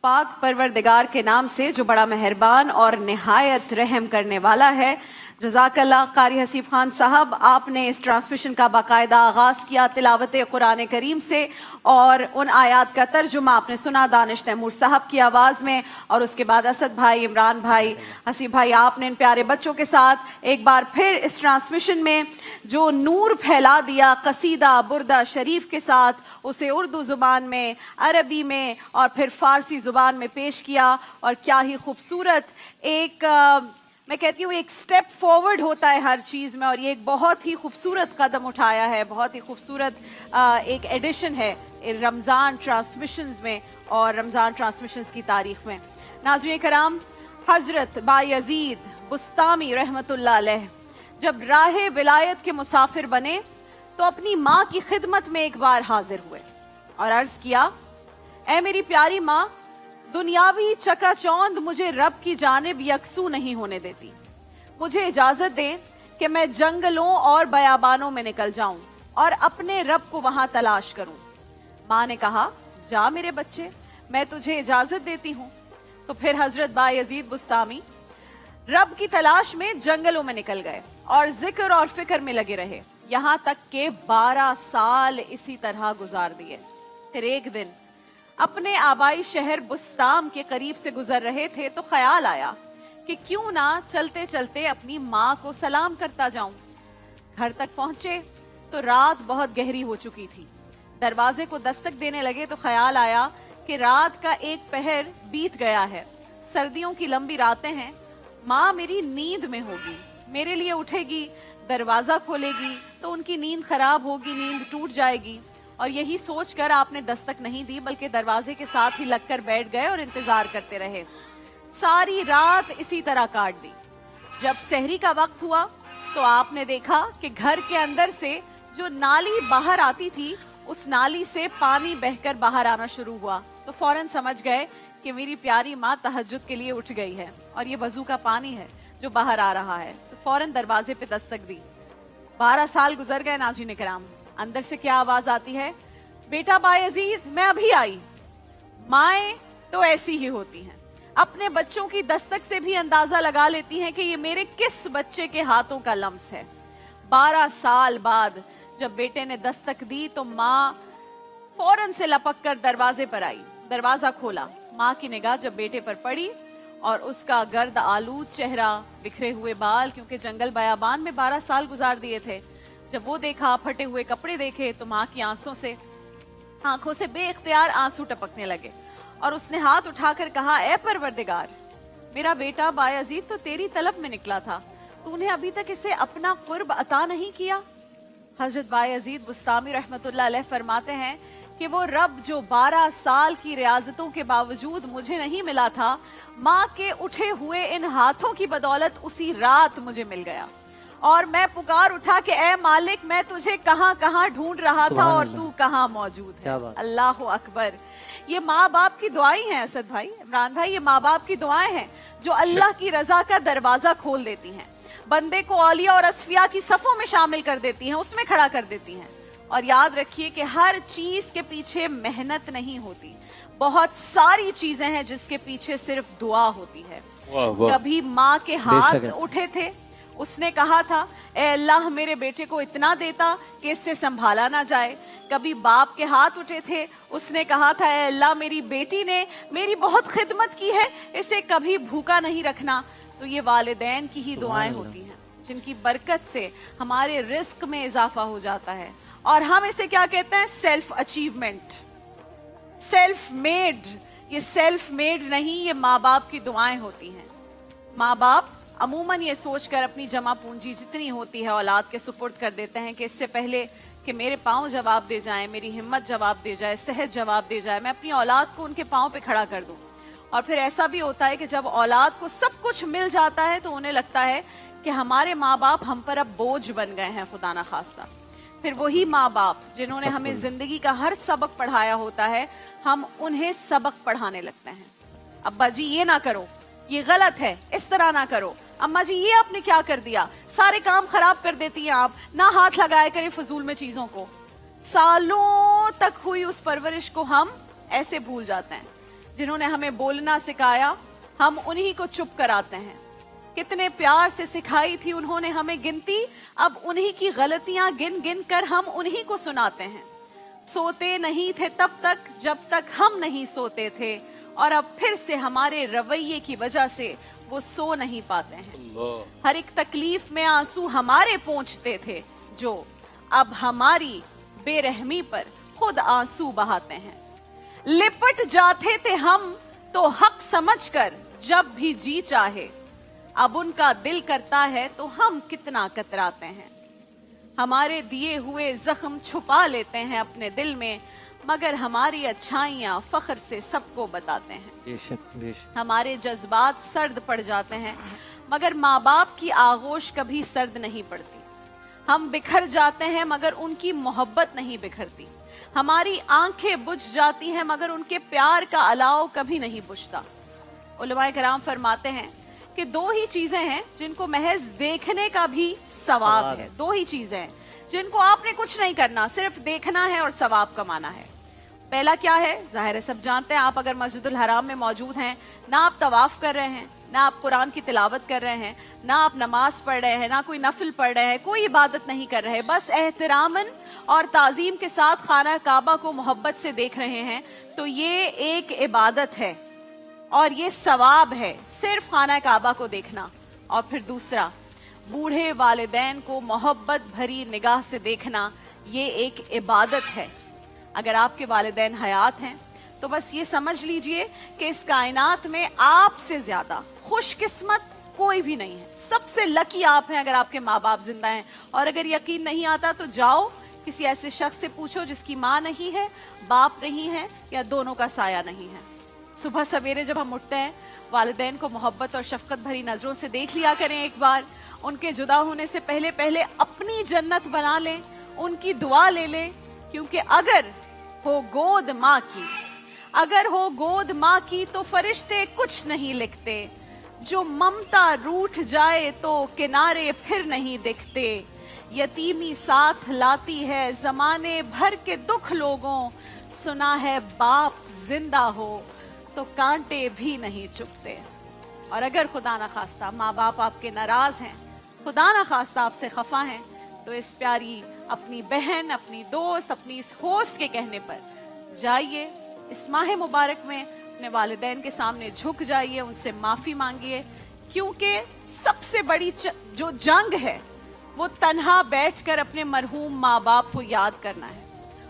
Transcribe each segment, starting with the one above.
पाक परवरदिगार के नाम से जो बड़ा मेहरबान और निहायत रहम करने वाला है। जज़ाकल्लाह कारी हसीब खान साहब, आपने इस ट्रांसमिशन का बाकायदा आगाज़ किया तिलावत कुरान करीम से और उन आयात का तर्जुमा आपने सुना दानिश तैमूर साहब की आवाज़ में, और उसके बाद असद भाई, इमरान भाई, हसीब भाई, आपने इन प्यारे बच्चों के साथ एक बार फिर इस ट्रांसमिशन में जो नूर फैला दिया कसीदा बुर्दा शरीफ के साथ, उसे उर्दू ज़ुबान में, अरबी में और फिर फ़ारसी ज़ुबान में पेश किया। और क्या ही खूबसूरत एक मैं कहती हूँ एक स्टेप फॉरवर्ड होता है हर चीज़ में, और ये एक बहुत ही खूबसूरत कदम उठाया है, बहुत ही खूबसूरत एक एडिशन है रमज़ान ट्रांसमिशंस में और रमज़ान ट्रांसमिशंस की तारीख़ में। नाज़रीन कराम, हज़रत बायज़ीद बुस्तामी रहमतुल्लाह अलैह जब राह विलायत के मुसाफिर बने तो अपनी माँ की खिदमत में एक बार हाजिर हुए और अर्ज़ किया, ऐ मेरी प्यारी माँ, दुनियावी चकाचौंध मुझे रब की जानिब यकसू नहीं होने देती। मुझे इजाजत दें कि मैं जंगलों और बयाबानों में निकल जाऊं और अपने रब को वहां तलाश करूं। माँ ने कहा, जा मेरे बच्चे, मैं तुझे इजाजत देती हूं। तो फिर हजरत बायज़ीद बुस्तामी रब की तलाश में जंगलों में निकल गए और जिक्र और फिक्र में लगे रहे, यहां तक के 12 साल इसी तरह गुजार दिए। फिर एक दिन अपने आबाई शहर बुस्ताम के करीब से गुजर रहे थे तो ख्याल आया कि क्यों ना चलते चलते अपनी माँ को सलाम करता जाऊं। घर तक पहुंचे तो रात बहुत गहरी हो चुकी थी। दरवाजे को दस्तक देने लगे तो ख्याल आया कि रात का एक पहर बीत गया है, सर्दियों की लंबी रातें हैं, माँ मेरी नींद में होगी, मेरे लिए उठेगी, दरवाजा खोलेगी तो उनकी नींद खराब होगी, नींद टूट जाएगी। और यही सोचकर आपने दस्तक नहीं दी बल्कि दरवाजे के साथ ही लगकर बैठ गए और इंतजार करते रहे। सारी रात इसी तरह काट दी। जब सहरी का वक्त हुआ तो आपने देखा कि घर के अंदर से जो नाली बाहर आती थी उस नाली से पानी बहकर बाहर आना शुरू हुआ। तो फौरन समझ गए कि मेरी प्यारी माँ तहज्जुद के लिए उठ गई है और ये वजू का पानी है जो बाहर आ रहा है। तो फौरन दरवाजे पे दस्तक दी। 12 साल गुजर गए। नाज़रीन किराम, अंदर से क्या आवाज आती है, बेटा बायज़ीद मैं अभी आई। माएं तो ऐसी ही होती हैं, अपने बच्चों की दस्तक से भी अंदाजा लगा लेती हैं कि ये मेरे किस बच्चे के हाथों का लम्स है। 12 साल बाद जब बेटे ने दस्तक दी तो माँ फौरन से लपक कर दरवाजे पर आई। दरवाजा खोला, माँ की निगाह जब बेटे पर पड़ी और उसका गर्द आलूद चेहरा, बिखरे हुए बाल, क्योंकि जंगल बयाबान में 12 साल गुजार दिए थे, जब वो देखा, फटे हुए कपड़े देखे तो माँ की आंखों से बेइख्तियार आंसू टपकने लगे और उसने हाथ उठाकर कहा, ए परवरदिगार, मेरा बेटा बायज़ीद तो तेरी तलब में निकला था, तूने अभी तक इसे अपना कुर्ब अता नहीं किया। हजरत बायज़ीद बुस्तामी रहमतुल्लाह अलैह फरमाते हैं कि वो रब जो 12 साल की रियाजतों के बावजूद मुझे नहीं मिला था, माँ के उठे हुए इन हाथों की बदौलत उसी रात मुझे मिल गया। और मैं पुकार उठा कि ए मालिक, मैं तुझे कहां कहां ढूंढ रहा था और तू कहां मौजूद है। अल्लाह अकबर। ये माँ बाप की दुआएं हैं असद भाई, इमरान भाई, ये माँ बाप की दुआएं हैं जो अल्लाह की रजा का दरवाजा खोल देती हैं, बंदे को औलिया और असफिया की सफों में शामिल कर देती हैं, उसमें खड़ा कर देती हैं। और याद रखिए कि हर चीज के पीछे मेहनत नहीं होती, बहुत सारी चीजें हैं जिसके पीछे सिर्फ दुआ होती है। कभी माँ के हाथ उठे थे, उसने कहा था, ए अल्लाह मेरे बेटे को इतना देता कि इससे संभाला ना जाए। कभी बाप के हाथ उठे थे, उसने कहा था, ए अल्लाह मेरी बेटी ने मेरी बहुत खिदमत की है, इसे कभी भूखा नहीं रखना। तो ये वालिदैन की ही दुआएं होती हैं जिनकी बरकत से हमारे रिस्क में इजाफा हो जाता है। और हम इसे क्या कहते हैं, सेल्फ अचीवमेंट, सेल्फ मेड। ये सेल्फ मेड नहीं, ये माँ बाप की दुआएं होती हैं। माँ बाप अमूमन ये सोचकर अपनी जमा पूंजी जितनी होती है औलाद के सुपुर्द कर देते हैं कि इससे पहले कि मेरे पाँव जवाब दे जाएं, मेरी हिम्मत जवाब दे जाए, सेहत जवाब दे जाए, मैं अपनी औलाद को उनके पाँव पे खड़ा कर दूं। और फिर ऐसा भी होता है कि जब औलाद को सब कुछ मिल जाता है तो उन्हें लगता है कि हमारे माँ बाप हम पर अब बोझ बन गए हैं, खुदा ना खास्ता। फिर वही माँ बाप जिन्होंने हमें जिंदगी का हर सबक पढ़ाया होता है, हम उन्हें सबक पढ़ाने लगते हैं। अब्बा जी ये ना करो, ये गलत है, इस तरह ना करो। अम्मा जी ये आपने क्या कर दिया, सारे काम खराब कर देती हैं आप, ना हाथ लगाया करें फजूल में चीजों को। सालों तक हुई उस परवरिश को हम ऐसे भूल जाते हैं। जिन्होंने हमें बोलना सिखाया, हम उन्हीं को चुप कराते हैं। कितने प्यार से सिखाई थी उन्होंने हमें गिनती, अब उन्हीं की गलतियां गिन गिन कर हम उन्हीं को सुनाते हैं। सोते नहीं थे तब तक जब तक हम नहीं सोते थे, और अब फिर से हमारे रवैये की वजह से वो सो नहीं पाते हैं। हर एक तकलीफ में आंसू हमारे पोंछते थे, जो अब हमारी बेरहमी पर खुद आंसू बहाते हैं। लिपट जाते थे हम तो हक समझकर जब भी जी चाहे, अब उनका दिल करता है तो हम कितना कतराते हैं। हमारे दिए हुए जख्म छुपा लेते हैं अपने दिल में, मगर हमारी अच्छाइयां फख्र से सबको बताते हैं। बेशक। हमारे जज्बात सर्द पड़ जाते हैं, मगर माँ बाप की आगोश कभी सर्द नहीं पड़ती। हम बिखर जाते हैं मगर उनकी मोहब्बत नहीं बिखरती। हमारी आंखें बुझ जाती हैं मगर उनके प्यार का अलाव कभी नहीं बुझता। उलमाए कराम फरमाते हैं कि दो ही चीजें हैं जिनको महज देखने का भी सवाब है। दो ही चीजें हैं जिनको आपने कुछ नहीं करना, सिर्फ देखना है और सवाब कमाना है। पहला क्या है? जाहिर है सब जानते हैं। आप अगर मस्जिदुल हराम में मौजूद हैं, ना आप तवाफ कर रहे हैं, ना आप कुरान की तिलावत कर रहे हैं, ना आप नमाज पढ़ रहे हैं, ना कोई नफिल पढ़ रहे हैं, कोई इबादत नहीं कर रहे, बस एहतरामन और ताजीम के साथ खाना काबा को मोहब्बत से देख रहे हैं, तो ये एक इबादत है और ये सवाब है, सिर्फ खाना काबा को देखना। और फिर दूसरा, बूढ़े वालिदैन को मोहब्बत भरी निगाह से देखना, ये एक इबादत है। अगर आपके वालिदैन हयात हैं तो बस ये समझ लीजिए कि इस कायनात में आपसे ज्यादा खुशकिस्मत कोई भी नहीं है। सबसे लकी आप हैं अगर आपके माँ बाप जिंदा हैं। और अगर यकीन नहीं आता तो जाओ किसी ऐसे शख्स से पूछो जिसकी माँ नहीं है, बाप नहीं है, या दोनों का साया नहीं है। सुबह सवेरे जब हम उठते हैं, वालिदैन को मोहब्बत और शफकत भरी नजरों से देख लिया करें एक बार। उनके जुदा होने से पहले पहले अपनी जन्नत बना लें, उनकी दुआ ले लें, क्योंकि अगर हो गोद माँ की, अगर हो गोद माँ की तो फरिश्ते कुछ नहीं लिखते। जो ममता रूठ जाए तो किनारे फिर नहीं दिखते। यतीमी साथ लाती है जमाने भर के दुख लोगों, सुना है बाप जिंदा हो तो कांटे भी नहीं चुभते। और अगर खुदा ना खास्ता माँ बाप आपके नाराज हैं, खुदा ना खास्ता आपसे खफा हैं, तो इस प्यारी अपनी बहन, अपनी दोस्त, अपनी इस होस्ट के कहने पर जाइए, इस माह मुबारक में अपने वालिदैन के सामने झुक जाइए, उनसे माफी मांगिए, क्योंकि सबसे बड़ी जो जंग है वो तन्हा बैठकर अपने मरहूम माँ बाप को याद करना है।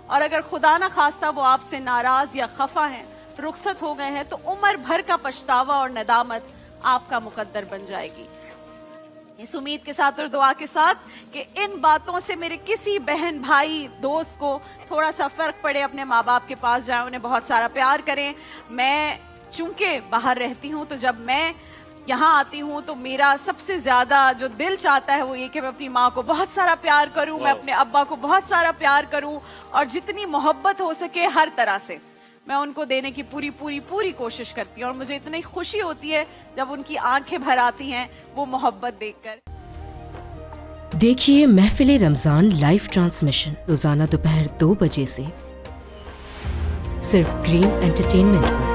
और अगर खुदा ना खास्ता वो आपसे नाराज या खफा हैं, रुखसत हो गए हैं, तो उम्र भर का पछतावा और नदामत आपका मुकद्दर बन जाएगी। इस उम्मीद के साथ और दुआ के साथ कि इन बातों से मेरे किसी बहन, भाई, दोस्त को थोड़ा सा फर्क पड़े, अपने माँ बाप के पास जाएं, उन्हें बहुत सारा प्यार करें। मैं चूंकि बाहर रहती हूँ, तो जब मैं यहाँ आती हूँ तो मेरा सबसे ज्यादा जो दिल चाहता है वो ये कि मैं अपनी माँ को बहुत सारा प्यार करूँ, मैं अपने अब्बा को बहुत सारा प्यार करूँ, और जितनी मोहब्बत हो सके हर तरह से मैं उनको देने की पूरी पूरी पूरी कोशिश करती हूँ। और मुझे इतनी खुशी होती है जब उनकी आंखें भर आती हैं वो मोहब्बत देखकर। देखिए महफिल रमजान लाइव ट्रांसमिशन रोजाना दोपहर 2 बजे से सिर्फ ग्रीन एंटरटेनमेंट पर।